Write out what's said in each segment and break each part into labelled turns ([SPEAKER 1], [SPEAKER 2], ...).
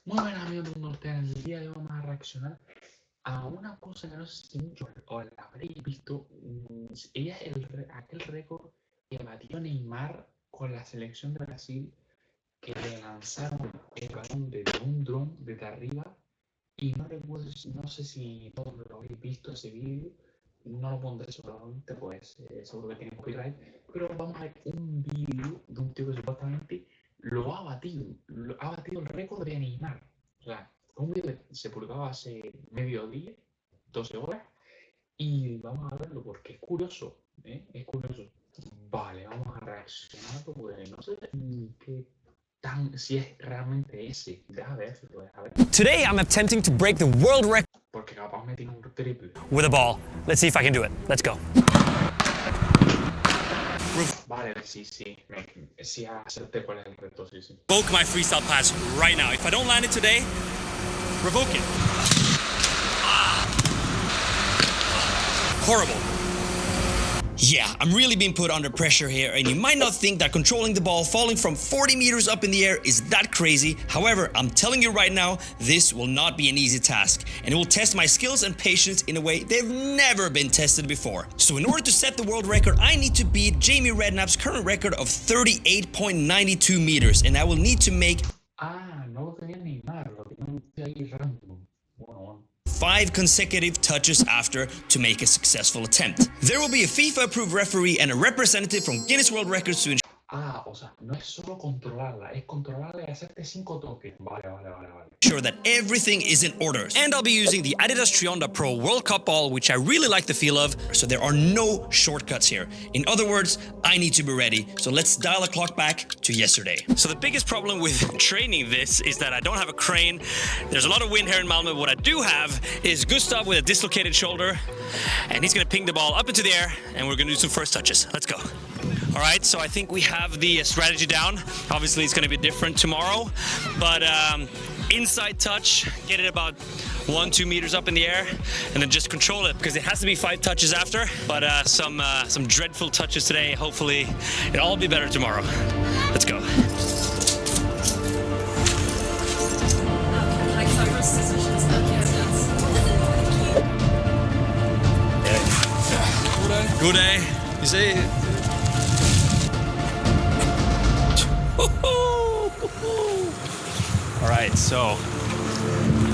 [SPEAKER 1] Muy buenas amigos de Mundo, Ortega. En el día de hoy vamos a reaccionar a una cosa que no sé si muchos la habréis visto. Ella es aquel récord que batió Neymar con la selección de Brasil, que le lanzaron el balón desde un dron desde arriba. Y no recuerdo, no sé si todos lo habéis visto ese vídeo. No lo pondré seguramente, pues seguro que tiene copyright. Pero vamos a ver un vídeo de un tío que supuestamente ha batido el récord de Neymar. O sea, un vídeo que se publicaba hace medio día, 12 horas, y vamos a verlo porque es curioso, ¿eh? Es curioso. Vale, vamos a reaccionar porque no sé qué tan, si es realmente ese. Deja ver si lo deja ver.
[SPEAKER 2] Today I'm attempting to break the world record
[SPEAKER 1] Porque capaz me tiene un triple.
[SPEAKER 2] with a ball. Let's see if I can do it. Let's go.
[SPEAKER 1] Vale, sí acerté cuál es el reto, sí.
[SPEAKER 2] Revoke my freestyle pass right now. If I don't land it today, revoke it. Horrible. Yeah, I'm really being put under pressure here, and you might not think that controlling the ball falling from 40 meters up in the air is that crazy. However, I'm telling you right now, this will not be an easy task, and it will test my skills and patience in a way they've never been tested before. So in order to set the world record, I need to beat Jamie Redknapp's current record of 38.92 meters, and I will need to make
[SPEAKER 1] No lo tenía ni nada, lo tenía ahí random. Bueno.
[SPEAKER 2] 5 consecutive touches after to make a successful attempt. There will be a FIFA-approved referee and a representative from Guinness World Records to
[SPEAKER 1] O sea, no es solo controlarla, es controlarla y hacerte 5 toques. Vale.
[SPEAKER 2] ensure that everything is in order. And I'll be using the Adidas Trionda Pro World Cup ball, which I really like the feel of, so there are no shortcuts here. In other words, I need to be ready. So let's dial the clock back to yesterday. So the biggest problem with training this is that I don't have a crane. There's a lot of wind here in Malmö. What I do have is Gustav with a dislocated shoulder, and he's gonna ping the ball up into the air, and we're gonna do some first touches. Let's go. All right, so I think we have the strategy down. Obviously, it's going to be different tomorrow, but inside touch, get it about 1-2 meters up in the air, and then just control it, because it has to be 5 touches after. But some dreadful touches today. Hopefully, it'll all be better tomorrow. Let's go. Good day. You say. All right, so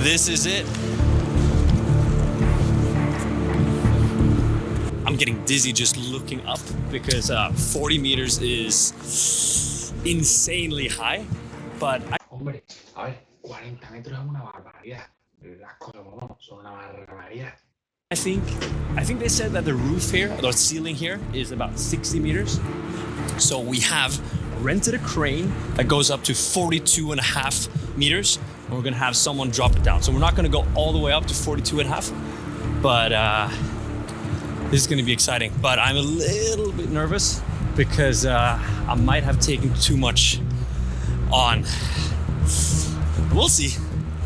[SPEAKER 2] this is it. I'm getting dizzy just looking up because 40 meters is insanely high, but
[SPEAKER 1] Hombre, a ver, 40 metros es una barbaridad. Las cosas como son una barbaridad.
[SPEAKER 2] I think they said that the roof here, the ceiling here, is about 60 meters. So we have rented a crane that goes up to 42.5 meters, and we're gonna have someone drop it down. So we're not gonna go all the way up to 42.5, but this is gonna be exciting. But I'm a little bit nervous because I might have taken too much on. We'll see.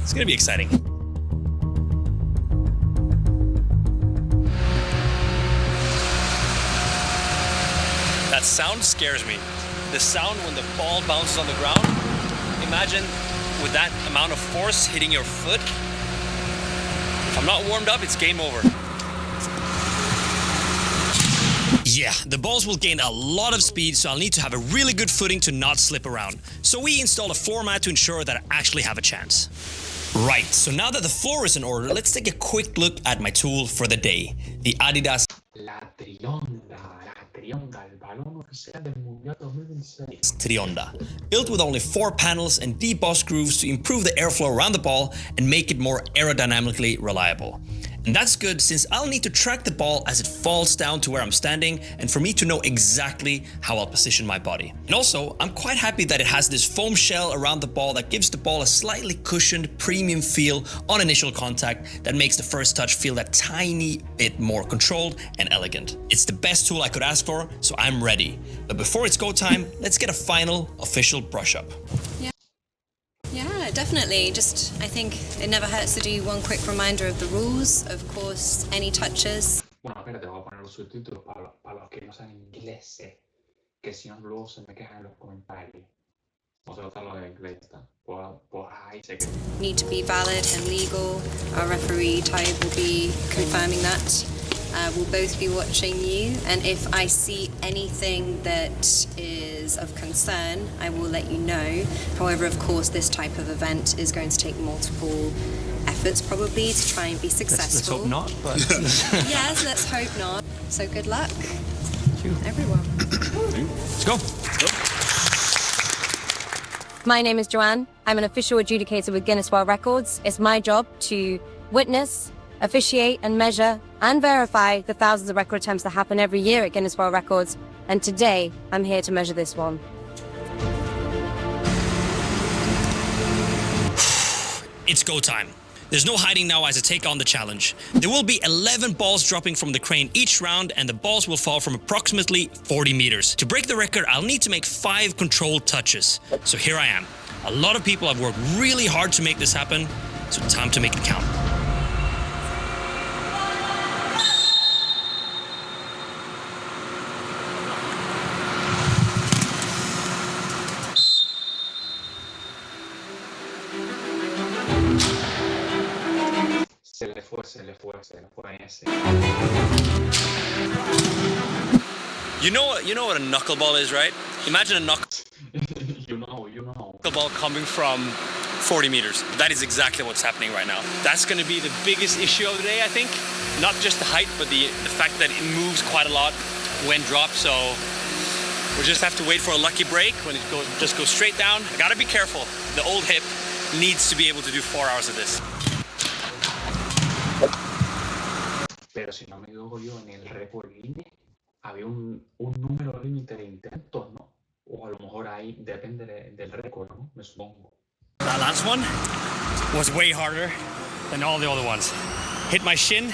[SPEAKER 2] It's gonna be exciting. That sound scares me. The sound when the ball bounces on the ground. Imagine with that amount of force hitting your foot. If I'm not warmed up, it's game over. Yeah, the balls will gain a lot of speed, so I'll need to have a really good footing to not slip around. So we installed a floor mat to ensure that I actually have a chance. Right, so now that the floor is in order, let's take a quick look at my tool for the day. The Adidas
[SPEAKER 1] La Trionda, el balón oficial del Mundial 2026.
[SPEAKER 2] Trionda, built with only 4 panels and deep boss grooves to improve the airflow around the ball and make it more aerodynamically reliable. And that's good since I'll need to track the ball as it falls down to where I'm standing and for me to know exactly how I'll position my body. And also, I'm quite happy that it has this foam shell around the ball that gives the ball a slightly cushioned premium feel on initial contact that makes the first touch feel that tiny bit more controlled and elegant. It's the best tool I could ask for, so I'm ready. But before it's go time, let's get a final official brush up.
[SPEAKER 3] Yeah, definitely. I think it never hurts to do one quick reminder of the rules. Of course, any touches.
[SPEAKER 1] Bueno, espérate, voy a poner los subtítulos para los que no saben inglés, que si no luego se me quejan en los comentarios. O sea, lo de inglés está. Por ahí sé que.
[SPEAKER 3] Need to be valid and legal. Our referee, Ty, will be confirming that. We'll both be watching you, and if I see anything that is of concern, I will let you know. However, of course, this type of event is going to take multiple efforts probably to try and be successful.
[SPEAKER 2] Let's hope not, but...
[SPEAKER 3] Yes, let's hope not. So good luck, everyone.
[SPEAKER 2] Let's go.
[SPEAKER 4] My name is Joanne. I'm an official adjudicator with Guinness World Records. It's my job to witness, officiate and measure and verify the thousands of record attempts that happen every year at Guinness World Records. And today, I'm here to measure this one.
[SPEAKER 2] It's go time. There's no hiding now as I take on the challenge. There will be 11 balls dropping from the crane each round, and the balls will fall from approximately 40 meters. To break the record, I'll need to make 5 controlled touches. So here I am. A lot of people have worked really hard to make this happen, so time to make it count.
[SPEAKER 1] Se le fue en ese.
[SPEAKER 2] You know what a knuckleball is, right? Imagine a
[SPEAKER 1] You know.
[SPEAKER 2] knuckleball coming from 40 meters. That is exactly what's happening right now. That's going to be the biggest issue of the day, I think. Not just the height, but the fact that it moves quite a lot when dropped. So we'll just have to wait for a lucky break when it just goes straight down. I gotta be careful. The old hip needs to be able to do 4 hours of this.
[SPEAKER 1] Pero si no me equivoco yo, en el récord Guinness había un número límite de intentos, ¿no? O a lo mejor ahí depende del récord, ¿no? Me supongo.
[SPEAKER 2] That last one was way harder than all the other ones. Hit my shin,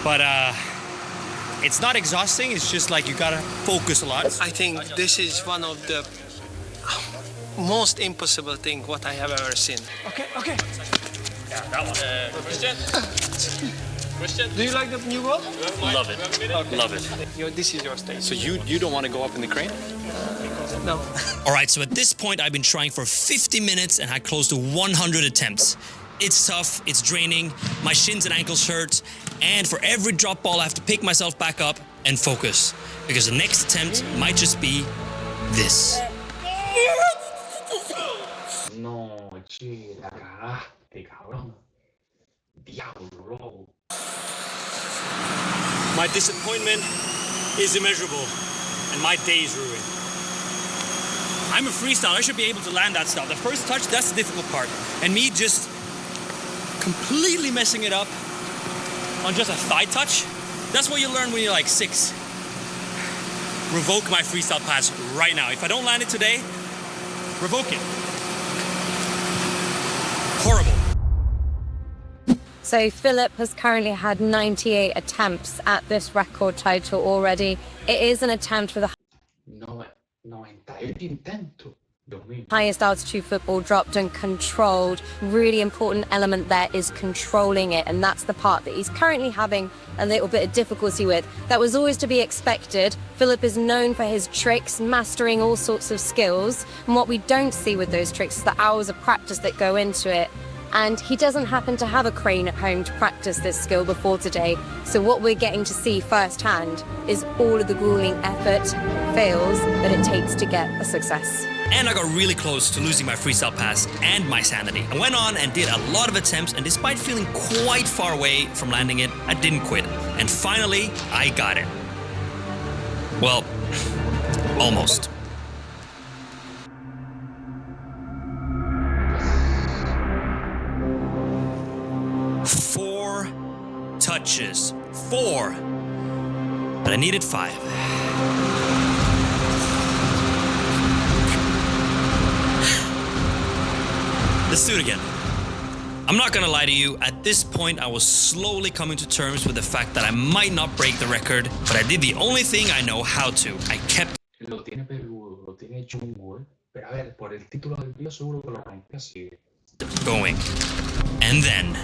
[SPEAKER 2] but it's not exhausting. It's just like you gotta focus a lot.
[SPEAKER 5] I think this is one of the most impossible thing what I have ever seen.
[SPEAKER 2] Okay. Yeah, that one. Christian?
[SPEAKER 5] Do you like the new ball?
[SPEAKER 2] Love it. Okay. Love it.
[SPEAKER 5] This is your stage.
[SPEAKER 2] So you don't want to go up in the crane?
[SPEAKER 5] No.
[SPEAKER 2] All right, so at this point, I've been trying for 50 minutes and had close to 100 attempts. It's tough, it's draining, my shins and ankles hurt, and for every drop ball, I have to pick myself back up and focus, because the next attempt might just be this.
[SPEAKER 1] No, che, la cagaste, cabrón. Diablo.
[SPEAKER 2] My disappointment is immeasurable, and my day is ruined. I'm a freestyler, I should be able to land that stuff. The first touch, that's the difficult part. And me just completely messing it up on just a thigh touch, that's what you learn when you're like 6. Revoke my freestyle pass right now. If I don't land it today, revoke it. Horrible.
[SPEAKER 4] So Philip has currently had 98 attempts at this record title already. It is an attempt with the
[SPEAKER 1] 98 intentos. Dios mío.
[SPEAKER 4] highest altitude football dropped and controlled. Really important element there is controlling it, and that's the part that he's currently having a little bit of difficulty with. That was always to be expected. Philip is known for his tricks, mastering all sorts of skills, and what we don't see with those tricks is the hours of practice that go into it. And he doesn't happen to have a crane at home to practice this skill before today. So what we're getting to see firsthand is all of the grueling effort, fails that it takes to get a success.
[SPEAKER 2] And I got really close to losing my freestyle pass and my sanity. I went on and did a lot of attempts, and despite feeling quite far away from landing it, I didn't quit. And finally, I got it. Well, almost. Four touches. 4. But I needed 5. Let's do it again. I'm not gonna lie to you, at this point I was slowly coming to terms with the fact that I might not break the record, but I did the only thing I know how to. I kept
[SPEAKER 1] Lo tiene peludo, lo tiene chungo, ¿eh? Pero a ver, por el título del video seguro que lo rompe así.
[SPEAKER 2] going. And then...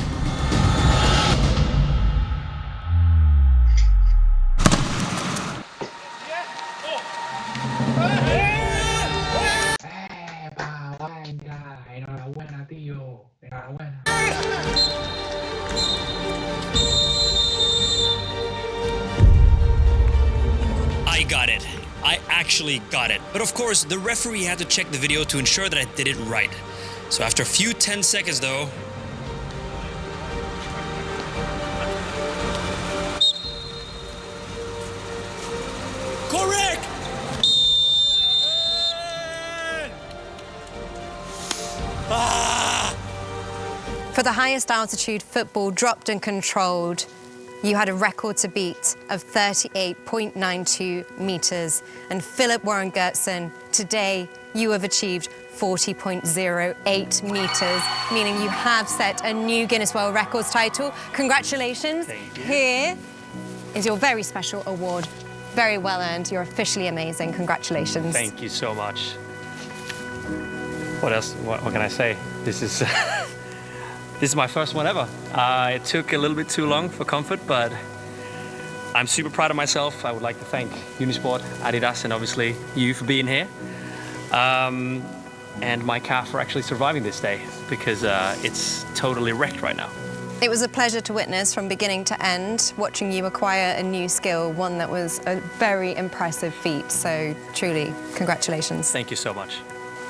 [SPEAKER 1] Enhorabuena.
[SPEAKER 2] I got it. I actually got it. But of course, the referee had to check the video to ensure that I did it right. So after a few 10 seconds though, correct!
[SPEAKER 3] For the highest altitude football dropped and controlled, you had a record to beat of 38.92 meters. And Philip Warren Gertsen, today you have achieved 40.08 meters, meaning you have set a new Guinness World Records title. Congratulations.
[SPEAKER 2] Thank you.
[SPEAKER 3] Here is your very special award. Very well earned. You're officially amazing. Congratulations.
[SPEAKER 5] Thank you so much. What else? What can I say? This is this is my first one ever. It took a little bit too long for comfort, but I'm super proud of myself. I would like to thank Unisport, Adidas, and obviously you for being here. And my calf for actually surviving this day, because it's totally wrecked right now.
[SPEAKER 3] It was a pleasure to witness from beginning to end, watching you acquire a new skill, one that was a very impressive feat. So truly, congratulations.
[SPEAKER 5] Thank you so much.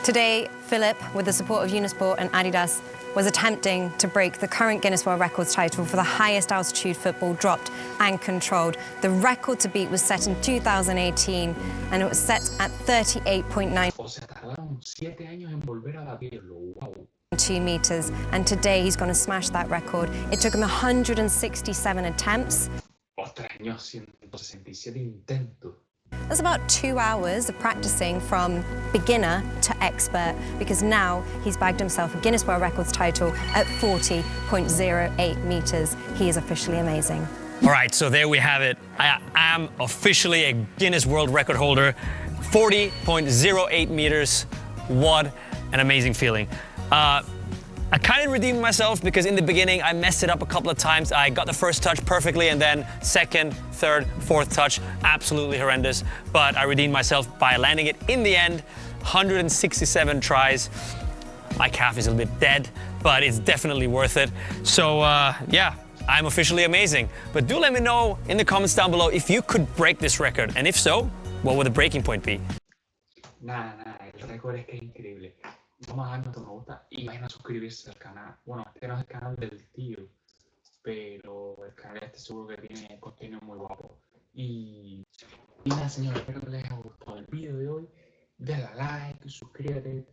[SPEAKER 3] Today, Philip, with the support of Unisport and Adidas, was attempting to break the current Guinness World Records title for the highest altitude football dropped and controlled. The record to beat was set in 2018, and it was set at 38.92
[SPEAKER 1] O sea, tardaron 7 años en volver a batirlo. Wow.
[SPEAKER 3] meters, and today he's going to smash that record. It took him 167 attempts.
[SPEAKER 1] Ostras, años 167 intentos.
[SPEAKER 3] That's about 2 hours of practicing from beginner to expert, because now he's bagged himself a Guinness World Records title at 40.08 meters. He is officially amazing.
[SPEAKER 2] All right, so there we have it. I am officially a Guinness World Record holder. 40.08 meters. What an amazing feeling. I kind of redeemed myself because in the beginning I messed it up a couple of times. I got the first touch perfectly and then second, third, fourth touch, absolutely horrendous. But I redeemed myself by landing it in the end. 167 tries. My calf is a little bit dead, but it's definitely worth it. So yeah, I'm officially amazing. But do let me know in the comments down below if you could break this record. And if so, what would the breaking point be?
[SPEAKER 1] Nada, el récord es que es increíble. Vamos a dar nuestro me gusta y vayan a suscribirse al canal. Bueno, este no es el canal del tío, pero el canal este seguro que tiene contenido muy guapo. Y nada, señores, espero que les haya gustado el vídeo de hoy. Denle a like, suscríbete.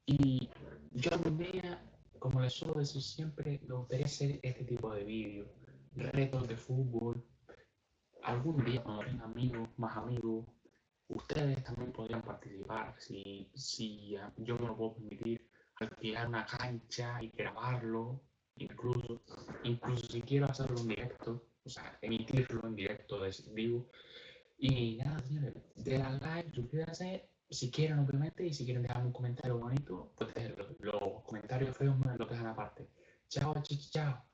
[SPEAKER 1] Y yo algún día, como les suelo decir siempre, me gustaría hacer este tipo de vídeos. Retos de fútbol. Algún día, cuando tenga amigos, más amigos, ustedes también podrían participar, si yo me lo puedo permitir, alquilar una cancha y grabarlo, incluso si quiero hacerlo en directo, o sea, emitirlo en directo de vivo. Y nada, señores, denle al like, suscríbanse, si quieren obviamente, y si quieren dejar un comentario bonito, pues los comentarios feos me los dejan aparte. Chao, chao.